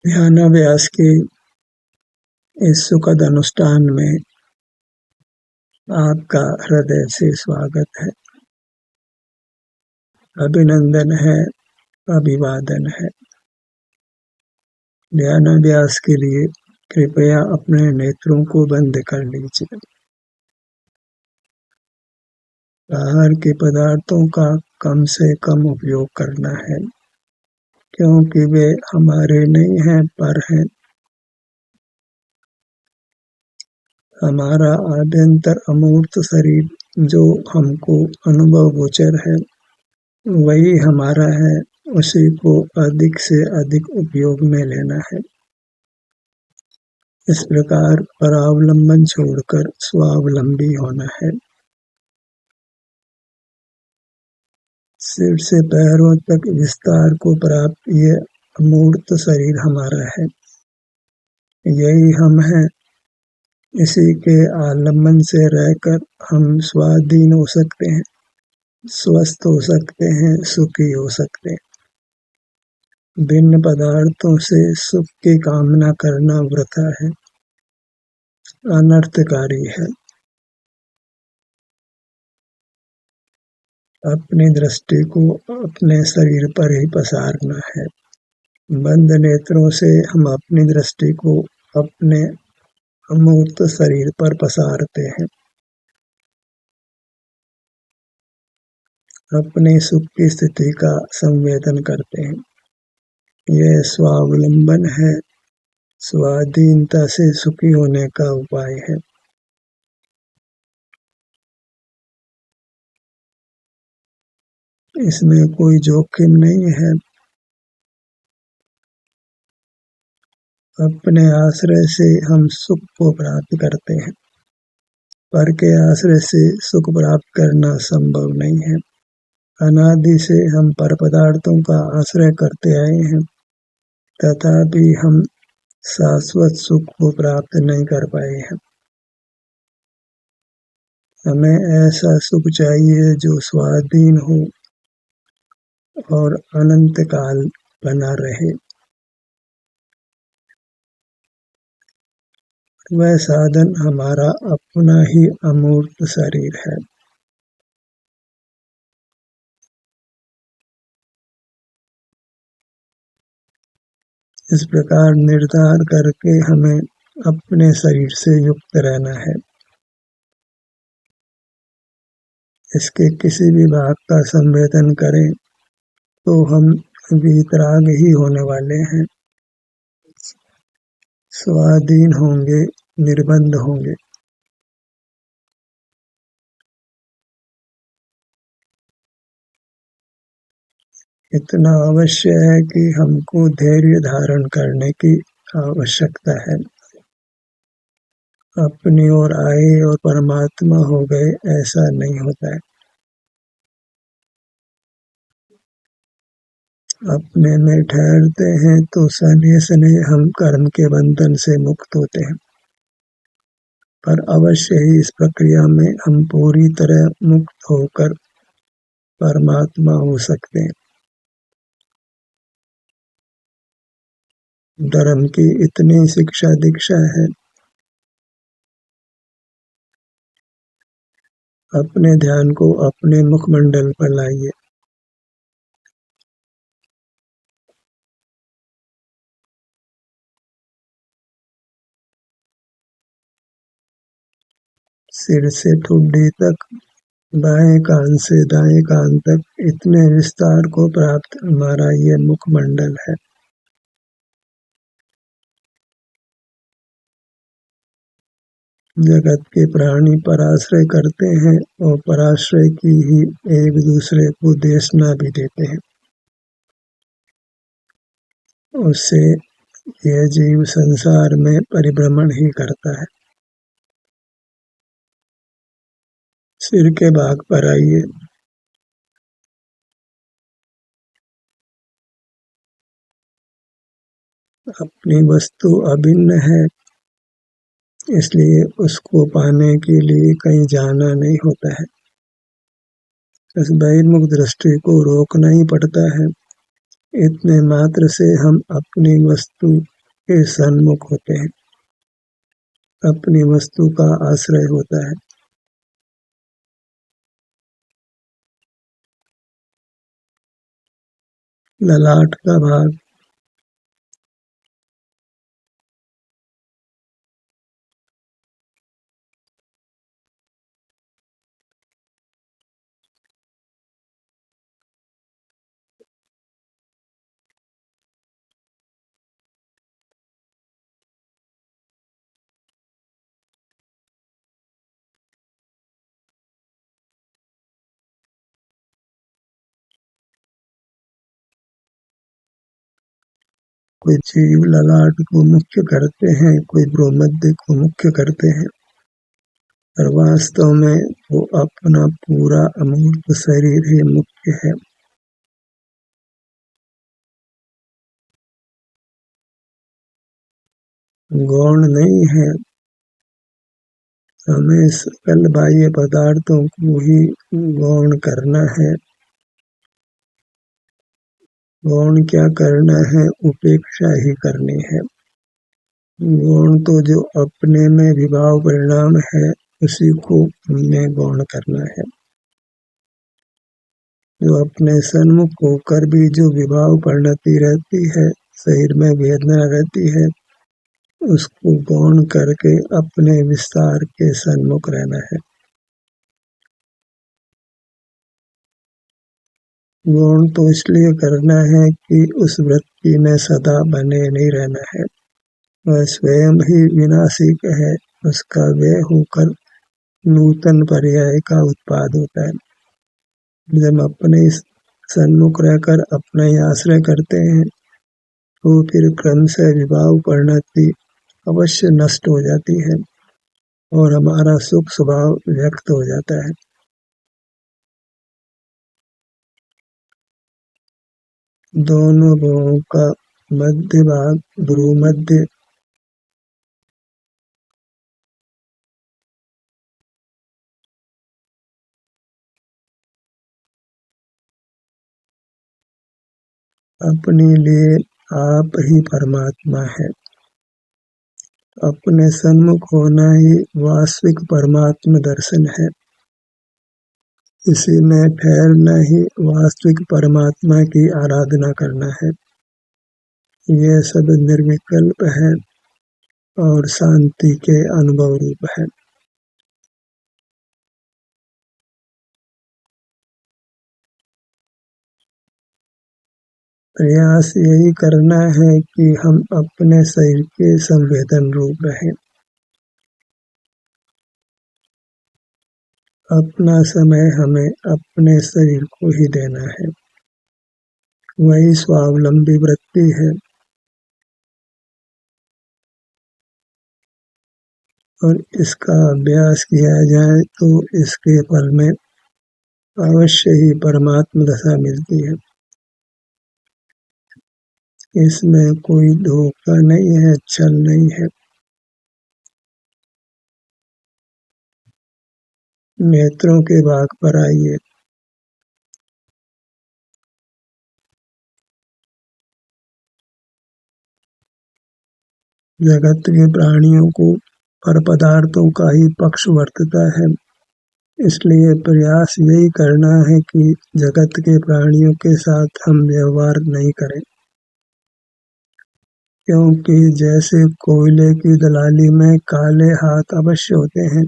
ध्यानाभ्यास के इस सुखद अनुष्ठान में आपका हृदय से स्वागत है, अभिनंदन है, अभिवादन है। ध्यानाभ्यास के लिए कृपया अपने नेत्रों को बंद कर लीजिए। बाहर के पदार्थों का कम से कम उपयोग करना है, क्योंकि वे हमारे नहीं हैं पर हैं। हमारा आभ्यंतर अमूर्त शरीर जो हमको अनुभव गोचर है वही हमारा है, उसी को अधिक से अधिक उपयोग में लेना है। इस प्रकार परावलंबन छोड़कर स्वावलंबी होना है। सिर से पैरों तक विस्तार को प्राप्त ये अमूर्त शरीर हमारा है, यही हम हैं। इसी के आलम्बन से रहकर हम स्वाधीन हो सकते हैं, स्वस्थ हो सकते हैं, सुखी हो सकते हैं। भिन्न पदार्थों से सुख की कामना करना वृथा है, अनर्थकारी है। अपनी दृष्टि को अपने शरीर पर ही पसारना है। बंद नेत्रों से हम अपनी दृष्टि को अपने अमूर्त शरीर पर पसारते हैं। अपने सुख की स्थिति का संवेदन करते हैं। यह स्वावलंबन है, स्वाधीनता से सुखी होने का उपाय है। इसमें कोई जोखिम नहीं है। अपने आश्रय से हम सुख को प्राप्त करते हैं, पर के आश्रय से सुख प्राप्त करना संभव नहीं है। अनादि से हम पर पदार्थों का आश्रय करते आए हैं, तथापि हम शाश्वत सुख को प्राप्त नहीं कर पाए हैं। हमें ऐसा सुख चाहिए जो स्वाधीन हो और अनंत काल बना रहे। वह साधन हमारा अपना ही अमूर्त शरीर है। इस प्रकार निर्धार करके हमें अपने शरीर से युक्त रहना है। इसके किसी भी भाग का संवेदन करें तो हम वीतराग ही होने वाले हैं, स्वाधीन होंगे, निर्बंध होंगे। इतना अवश्य है कि हमको धैर्य धारण करने की आवश्यकता है। अपनी ओर आए और परमात्मा हो गए, ऐसा नहीं होता है। अपने में ठहरते हैं तो सने सने हम कर्म के बंधन से मुक्त होते हैं, पर अवश्य ही इस प्रक्रिया में हम पूरी तरह मुक्त होकर परमात्मा हो सकते हैं। धर्म की इतनी शिक्षा दीक्षा है। अपने ध्यान को अपने मुखमंडल पर लाइए। सिर से ठुड्डी तक, बाएं कान से दाएं कान तक इतने विस्तार को प्राप्त हमारा ये मुखमंडल है। जगत के प्राणी पराश्रय करते हैं और पराश्रय की ही एक दूसरे को देशना भी देते हैं। उससे यह जीव संसार में परिभ्रमण ही करता है। सिर के भाग पर आइए। अपनी वस्तु अभिन्न है, इसलिए उसको पाने के लिए कहीं जाना नहीं होता है। इस बहिर्मुख दृष्टि को रोकना ही पड़ता है। इतने मात्र से हम अपनी वस्तु के सन्मुख होते हैं, अपनी वस्तु का आश्रय होता है। ललाट का भाग कोई जीव ललाट को मुख्य करते हैं, कोई भ्रूमध्य को मुख्य करते हैं, पर वास्तव में वो अपना पूरा अमूर्त शरीर ही मुख्य है। गौण नहीं है, हमें सकल बाह्य पदार्थों को ही गौण करना है। गौण क्या करना है? उपेक्षा ही करनी है। गौण तो जो अपने में विभाव परिणाम है, उसी को हमें गौण करना है। जो अपने सन्मुख होकर भी जो विभाव परिणति रहती है, शरीर में वेदना रहती है, उसको गौण करके अपने विस्तार के सन्मुख रहना है। गौण तो इसलिए करना है कि उस वृत्ति में सदा बने नहीं रहना है। वह स्वयं ही विनाशिक है, उसका व्यय होकर नूतन पर्याय का उत्पाद होता है। जब अपने सन्मुख रहकर अपना ही आश्रय करते हैं, तो फिर क्रम से विभाव परिणति अवश्य नष्ट हो जाती है और हमारा सुख स्वभाव व्यक्त हो जाता है। दोनों भुवों का मध्य भाग भ्रूमध्य अपने लिए आप ही परमात्मा है। अपने सन्मुख होना ही वास्तविक परमात्म दर्शन है। इसी में ठहरना ही वास्तविक परमात्मा की आराधना करना है। यह सब निर्विकल्प है और शांति के अनुभव रूप है। प्रयास यही करना है कि हम अपने शरीर के संवेदन रूप रहें। अपना समय हमें अपने शरीर को ही देना है। वही स्वावलंबी वृत्ति है और इसका अभ्यास किया जाए तो इसके फल में अवश्य ही परमात्म दशा मिलती है। इसमें कोई धोखा नहीं है, छल नहीं है। नेत्रों के भाग पर आइए। जगत के प्राणियों को पर पदार्थों का ही पक्ष वर्तता है, इसलिए प्रयास यही करना है कि जगत के प्राणियों के साथ हम व्यवहार नहीं करें, क्योंकि जैसे कोयले की दलाली में काले हाथ अवश्य होते हैं,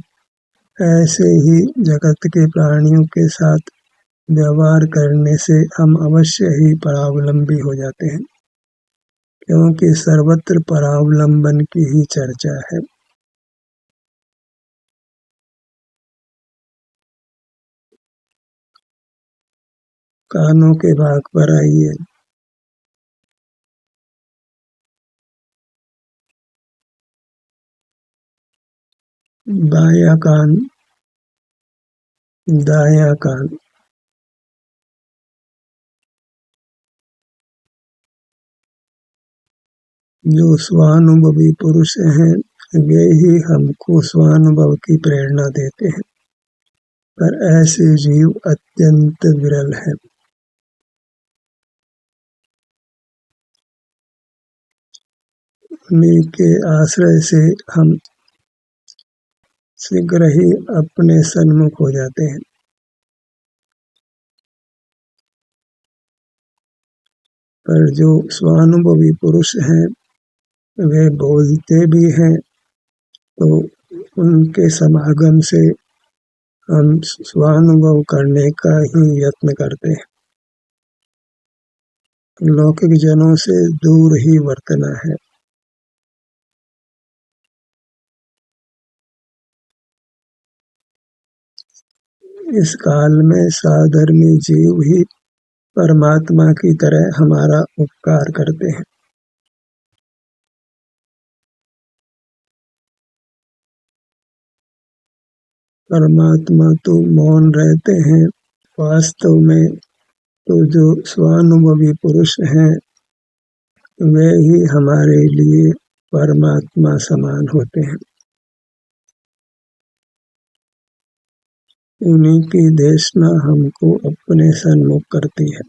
ऐसे ही जगत के प्राणियों के साथ व्यवहार करने से हम अवश्य ही परावलंबी हो जाते हैं, क्योंकि सर्वत्र परावलंबन की ही चर्चा है। कानों के भाग पर आइए। बायां कान, दायां कान। जो स्वानुभवी पुरुष हैं, वे ही हमको स्वानुभव की प्रेरणा देते हैं, पर ऐसे जीव अत्यंत विरल हैं। उन्हीं के आश्रय से हम शीघ्र ही अपने सन्मुख हो जाते हैं। पर जो स्वानुभवी पुरुष हैं वे बोलते भी हैं, तो उनके समागम से हम स्वानुभव करने का ही यत्न करते हैं। लौकिक जनों से दूर ही वर्तना है। इस काल में साधर्मी जीव ही परमात्मा की तरह हमारा उपकार करते हैं। परमात्मा तो मौन रहते हैं, वास्तव में तो जो स्वानुभवी पुरुष हैं वे ही हमारे लिए परमात्मा समान होते हैं। उन्हीं की देशना हमको अपने सन्मुख करती है।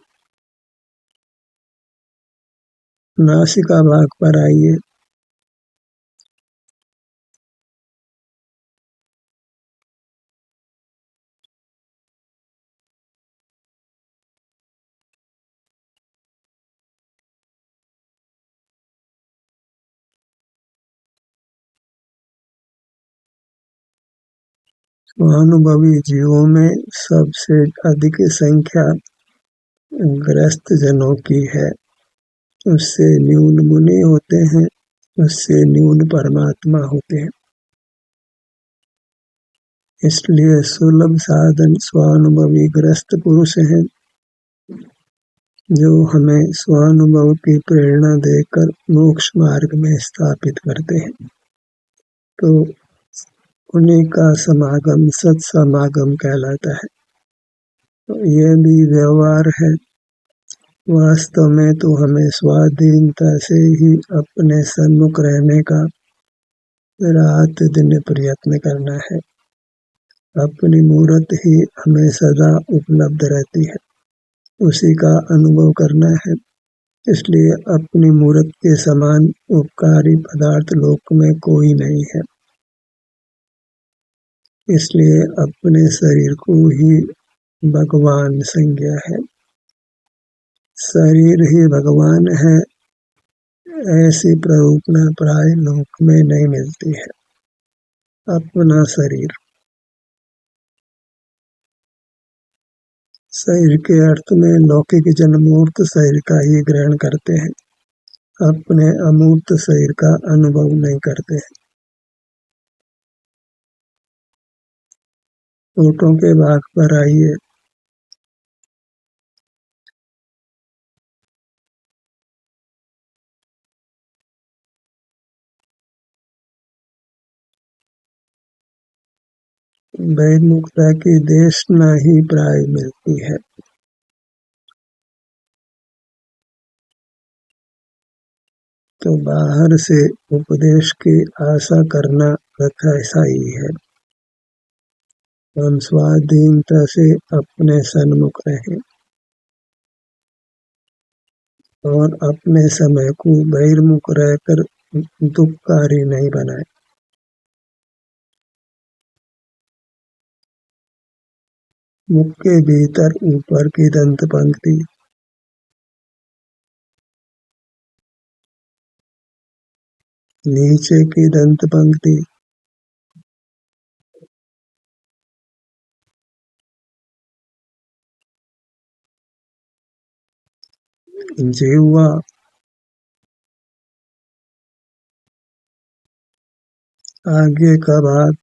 नासिका भाग पर आइए। स्वानुभवी जीवों में सबसे अधिक संख्या ग्रस्त जनों की है। उससे न्यून मुनि होते हैं, उससे न्यून परमात्मा होते हैं। इसलिए सुलभ साधन स्वानुभवी ग्रस्त पुरुष हैं, जो हमें स्वानुभव की प्रेरणा देकर मोक्ष मार्ग में स्थापित करते हैं। तो उन्हीं का समागम सत्समागम कहलाता है। तो ये भी व्यवहार है। वास्तव में तो हमें स्वाधीनता से ही अपने सन्मुख रहने का रात दिन प्रयत्न करना है। अपनी मूर्त ही हमें सदा उपलब्ध रहती है, उसी का अनुभव करना है। इसलिए अपनी मूर्त के समान उपकारी पदार्थ लोक में कोई नहीं है। इसलिए अपने शरीर को ही भगवान संज्ञा है। शरीर ही भगवान है, ऐसी प्ररूपणा प्राय लोक में नहीं मिलती है। अपना शरीर, शरीर के अर्थ में लौकिक जन मूर्त शरीर का ही ग्रहण करते हैं, अपने अमूर्त शरीर का अनुभव नहीं करते हैं। ऊँटों के भाग पर आइए। वैमुखता की देशना ही प्राय मिलती है। तो बाहर से उपदेश की आशा करना ऐसा ही है। हम स्वाधीनता से अपने सन्मुख रहें और अपने समय को बहिर्मुख रहकर दुखकारी नहीं बनाए। मुख के भीतर ऊपर की दंत पंक्ति, नीचे की दंत पंक्ति, जिह्वा, आगे का भाग,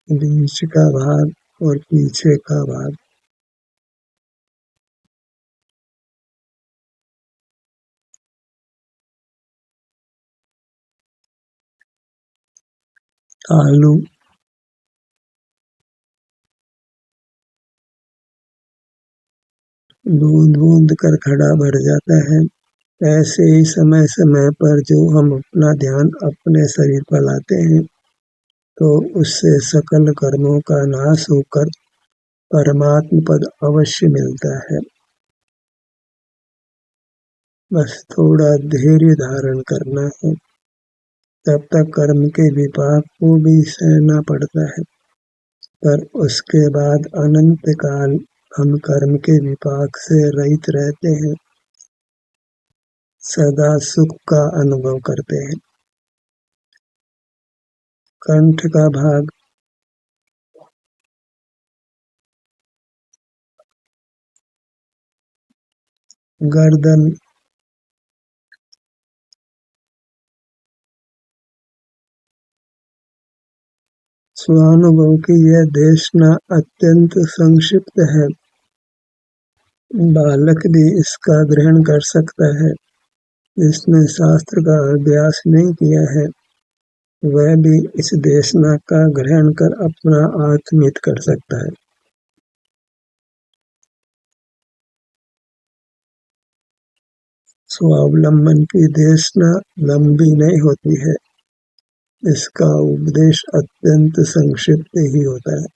बीच का भाग और पीछे का भाग। आलू, बूंद बूंद कर खड़ा भर जाता है। ऐसे ही समय समय पर जो हम अपना ध्यान अपने शरीर पर लाते हैं तो उससे सकल कर्मों का नाश होकर परमात्म पद अवश्य मिलता है। बस थोड़ा धैर्य धारण करना है। तब तक कर्म के विपाक को भी सहना पड़ता है, पर उसके बाद अनंत काल हम कर्म के विपाक से रहित रहते हैं, सदा सुख का अनुभव करते हैं। कंठ का भाग। गर्दन। स्वानुभव की यह देशना अत्यंत संक्षिप्त है। बालक भी इसका ग्रहण कर सकता है। जिसने शास्त्र का अभ्यास नहीं किया है, वह भी इस देशना का ग्रहण कर अपना आत्महित कर सकता है। स्वावलंबन की देशना लंबी नहीं होती है, इसका उपदेश अत्यंत संक्षिप्त ही होता है।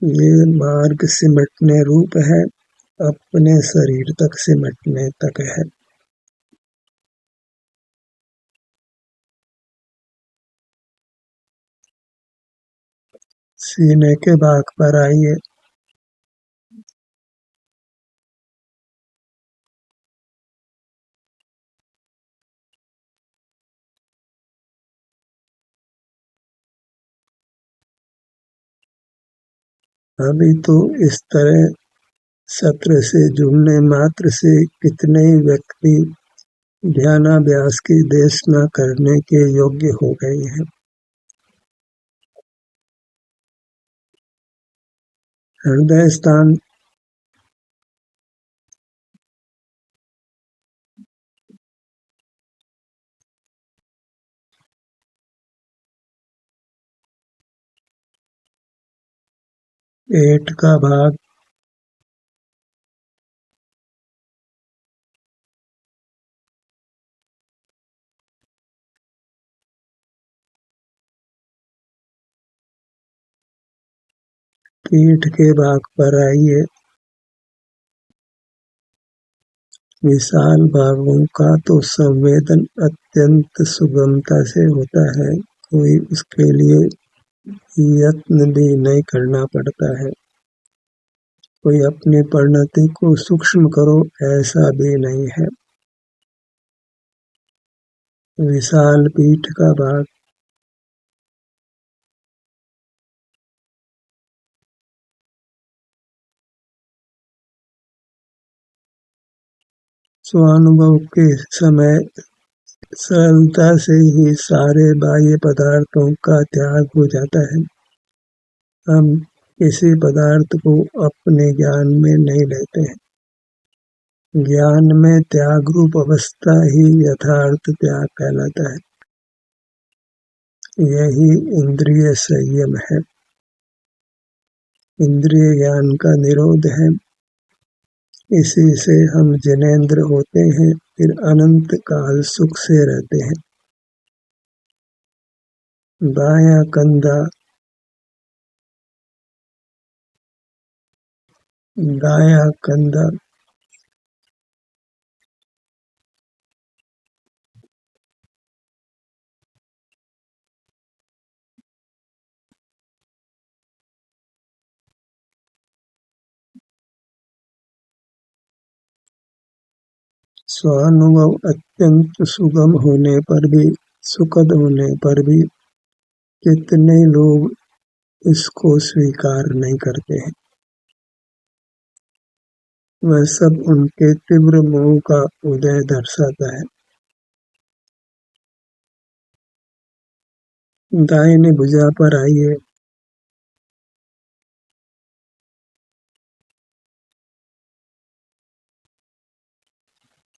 ये मार्ग सिमटने रूप है, अपने शरीर तक सिमटने तक है। सीने के भाग पर आइए। अभी तो इस तरह सत्र से जुड़ने मात्र से कितने ही व्यक्ति ध्यानाभ्यास की देशना करने के योग्य हो गए हैं। हृदय स्थान। पेट का भाग। पीठ के भाग पर आइए। विशाल भागों का तो संवेदन अत्यंत सुगमता से होता है, कोई उसके लिए यत्न भी नहीं करना पड़ता है। कोई अपनी परिणति को सूक्ष्म करो ऐसा भी नहीं है। विशाल पीठ का भाग। स्वानुभव के समय सरलता से ही सारे बाह्य पदार्थों का त्याग हो जाता है। हम किसी पदार्थ को अपने ज्ञान में नहीं लेते हैं। ज्ञान में त्याग रूप अवस्था ही यथार्थ त्याग कहलाता है। यही इंद्रिय संयम है। इंद्रिय ज्ञान का निरोध है। इसी से हम जिनेंद्र होते हैं, फिर अनंत काल सुख से रहते हैं। बायां कंधा। दायां कंधा। स्वानुभव अत्यंत सुगम होने पर भी, सुखद होने पर भी कितने लोग इसको स्वीकार नहीं करते हैं। वह सब उनके तीव्र मोह का उदय दर्शाता है। दाहिनी भुजा पर आइए।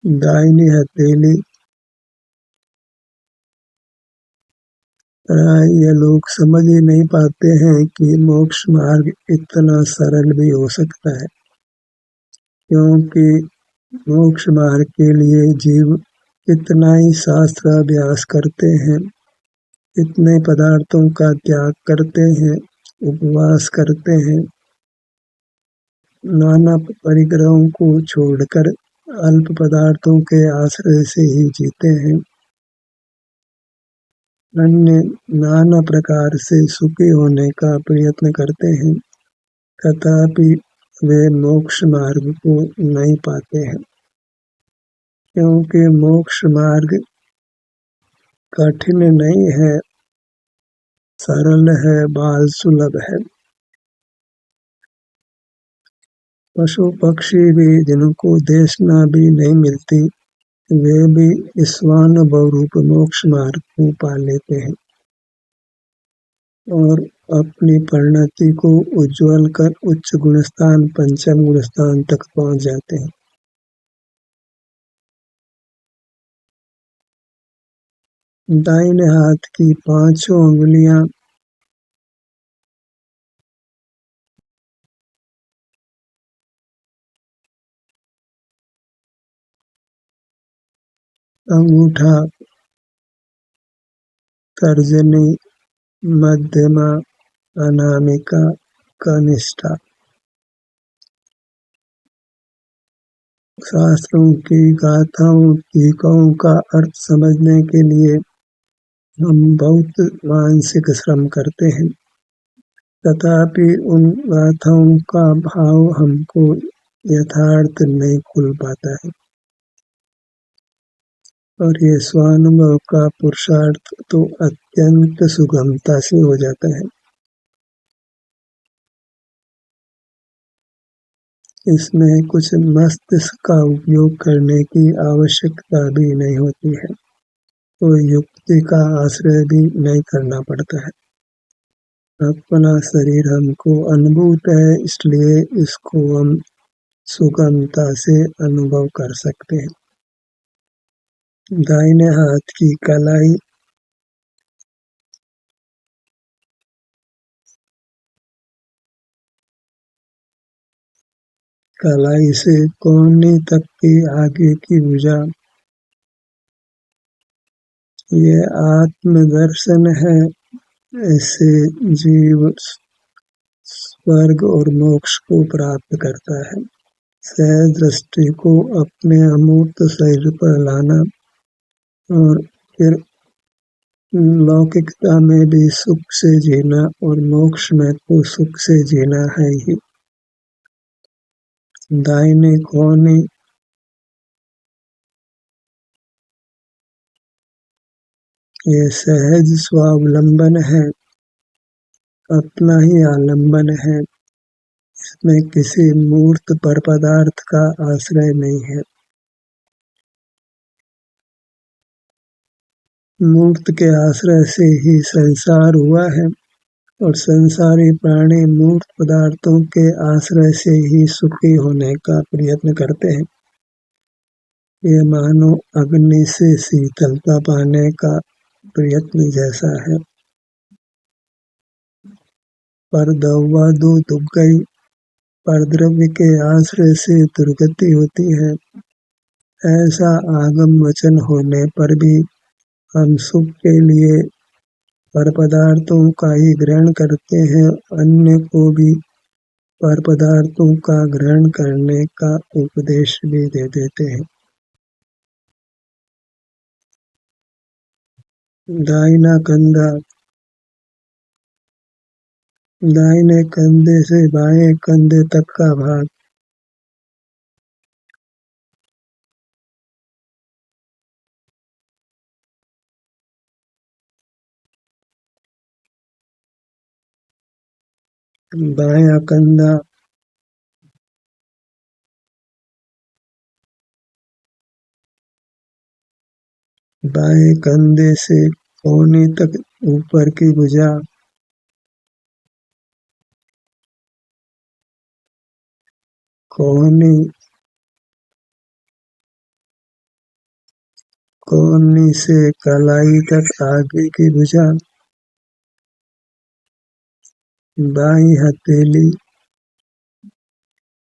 दाहिनी हथेली। ये लोग समझ ही नहीं पाते हैं कि मोक्ष मार्ग इतना सरल भी हो सकता है, क्योंकि मोक्ष मार्ग के लिए जीव कितना ही शास्त्र अभ्यास करते हैं, इतने पदार्थों का त्याग करते हैं, उपवास करते हैं, नाना परिग्रहों को छोड़कर अल्प पदार्थों के आश्रय से ही जीते हैं। अन्य नाना प्रकार से सुखी होने का प्रयत्न करते हैं, तथापि वे मोक्ष मार्ग को नहीं पाते हैं, क्योंकि मोक्ष मार्ग कठिन नहीं है, सरल है, बाल सुलभ है। पशु पक्षी भी जिनको देशना भी नहीं मिलती, वे भी स्वानुभव रूप मोक्ष मार्ग को पा लेते हैं और अपनी परिणति को उज्ज्वल कर उच्च गुणस्थान पंचम गुणस्थान तक पहुंच जाते हैं। दाहिने हाथ की पांचों उंगलियां अंगूठा, तर्जनी, मध्यमा, अनामिका, कनिष्ठा। शास्त्रों की गाथाओं टीकाओं का अर्थ समझने के लिए हम बहुत मानसिक श्रम करते हैं, तथापि उन गाथाओं का भाव हमको यथार्थ नहीं खुल पाता है और ये स्वानुभव का पुरुषार्थ तो अत्यंत सुगमता से हो जाता है। इसमें कुछ मस्तिष्क का उपयोग करने की आवश्यकता भी नहीं होती है, तो युक्ति का आश्रय भी नहीं करना पड़ता है। अपना शरीर हमको अनुभूत है, इसलिए इसको हम सुगमता से अनुभव कर सकते हैं। दाहिने हाथ की कलाई, कलाई से कोहनी तक की आगे की भुजा, ये आत्मदर्शन है। ऐसे जीव स्वर्ग और मोक्ष को प्राप्त करता है। सहज दृष्टि को अपने अमूर्त शरीर पर लाना और फिर लौकिकता में भी सुख से जीना और मोक्ष में तो सुख से जीना है ही। दाहिनी कोहनी, ये सहज स्वावलंबन है, अपना ही आलंबन है, इसमें किसी मूर्त पर पदार्थ का आश्रय नहीं है। मूर्त के आश्रय से ही संसार हुआ है और संसारी प्राणी मूर्त पदार्थों के आश्रय से ही सुखी होने का प्रयत्न करते हैं। ये मानो अग्नि से शीतलता पाने का प्रयत्न जैसा है। पर दौवा दो दुब गई, पर द्रव्य के आश्रय से दुर्गति होती है। ऐसा आगम वचन होने पर भी हम सुख के लिए पर पदार्थों का ही ग्रहण करते हैं, अन्य को भी पर पदार्थों का ग्रहण करने का उपदेश भी दे देते हैं। दाहिना कंधा, दाहिने कंधे से बाएं कंधे तक का भाग, बायां कंधा, बाएं कंधे से कोहनी तक ऊपर की भुजा, कोहनी, कोहनी से कलाई तक आगे की भुजा, बाईं हथेली,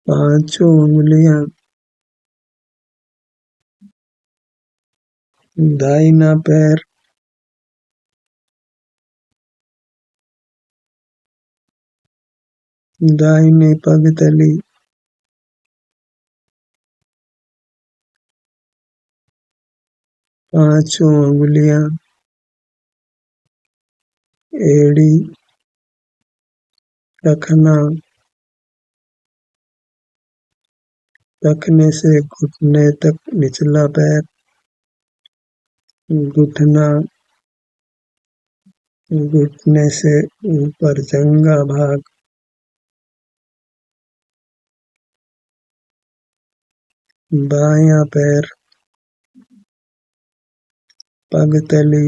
पांचों उंगलियां, दाहिना पैर, दाहिनी पगतली, पांचों अंगुलियां एड़ी रखना, रखने से घुटने तक निचला पैर, घुटना, घुटने से ऊपर जंघा भाग, बायां पैर, पगतली,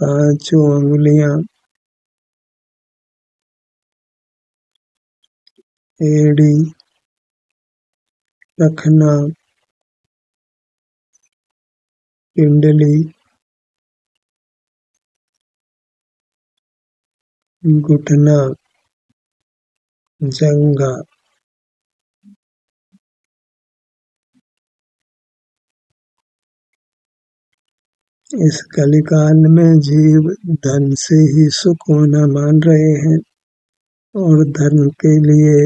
पांचों अंगुलियां एड़ी रखना, पिंडली, घुटना, जंघा। इस कलिकाल में जीव धन से ही सुख होना मान रहे हैं और धन के लिए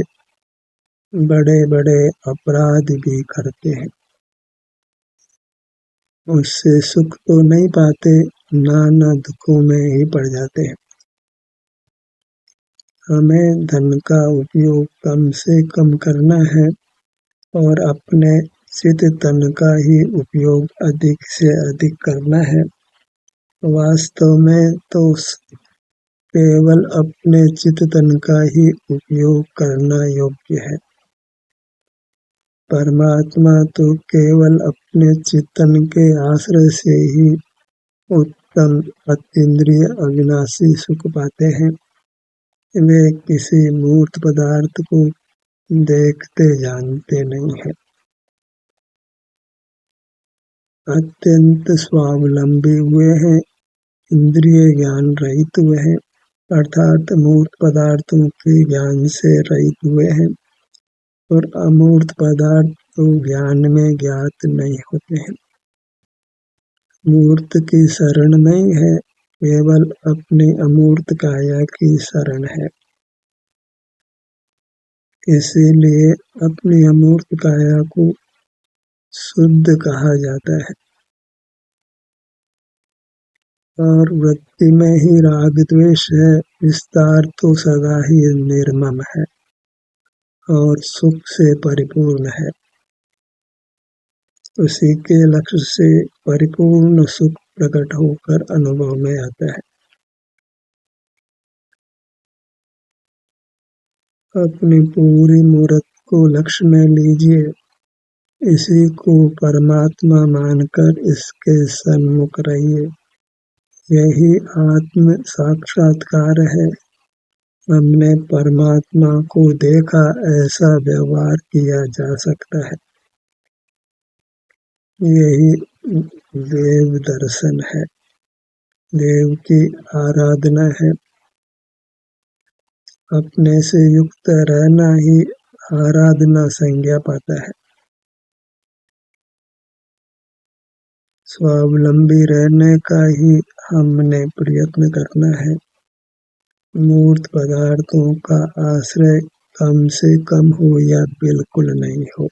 बड़े बड़े अपराध भी करते हैं। उससे सुख तो नहीं पाते, नाना दुखों में ही पड़ जाते हैं। हमें धन का उपयोग कम से कम करना है और अपने चित तन का ही उपयोग अधिक से अधिक करना है। वास्तव में तो केवल अपने चित तन का ही उपयोग करना योग्य है। परमात्मा तो केवल अपने चितन के आश्रय से ही उत्तम अतीन्द्रिय अविनाशी सुख पाते हैं। वे किसी मूर्त पदार्थ को देखते जानते नहीं है। अत्यंत स्वावलंबी हुए हैं, इंद्रिय ज्ञान रहित हुए हैं, अर्थात मूर्त पदार्थों के ज्ञान से रहित हुए हैं और अमूर्त पदार्थ तो ज्ञान में ज्ञात नहीं होते हैं। मूर्त की शरण नहीं है, केवल अपनी अमूर्त काया की शरण है। इसीलिए अपनी अमूर्त काया को शुद्ध कहा जाता है और वृत्ति में ही राग द्वेष है, विस्तार तो सदा ही निर्मम है और सुख से परिपूर्ण है। उसी के लक्ष्य से परिपूर्ण सुख प्रकट होकर अनुभव में आता है। अपनी पूरी मूर्त को लक्ष्य में लीजिए, इसी को परमात्मा मानकर इसके सन्मुख रहिए। यही आत्म साक्षात्कार है। हमने परमात्मा को देखा, ऐसा व्यवहार किया जा सकता है। यही देव दर्शन है, देव की आराधना है। अपने से युक्त रहना ही आराधना संज्ञा पाता है। स्वावलंबी रहने का ही हमने प्रयत्न करना है। मूर्त पदार्थों का आश्रय कम से कम हो या बिल्कुल नहीं हो।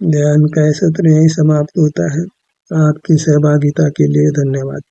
ध्यान का सत्र यही समाप्त होता है। आपकी सहभागिता के लिए धन्यवाद।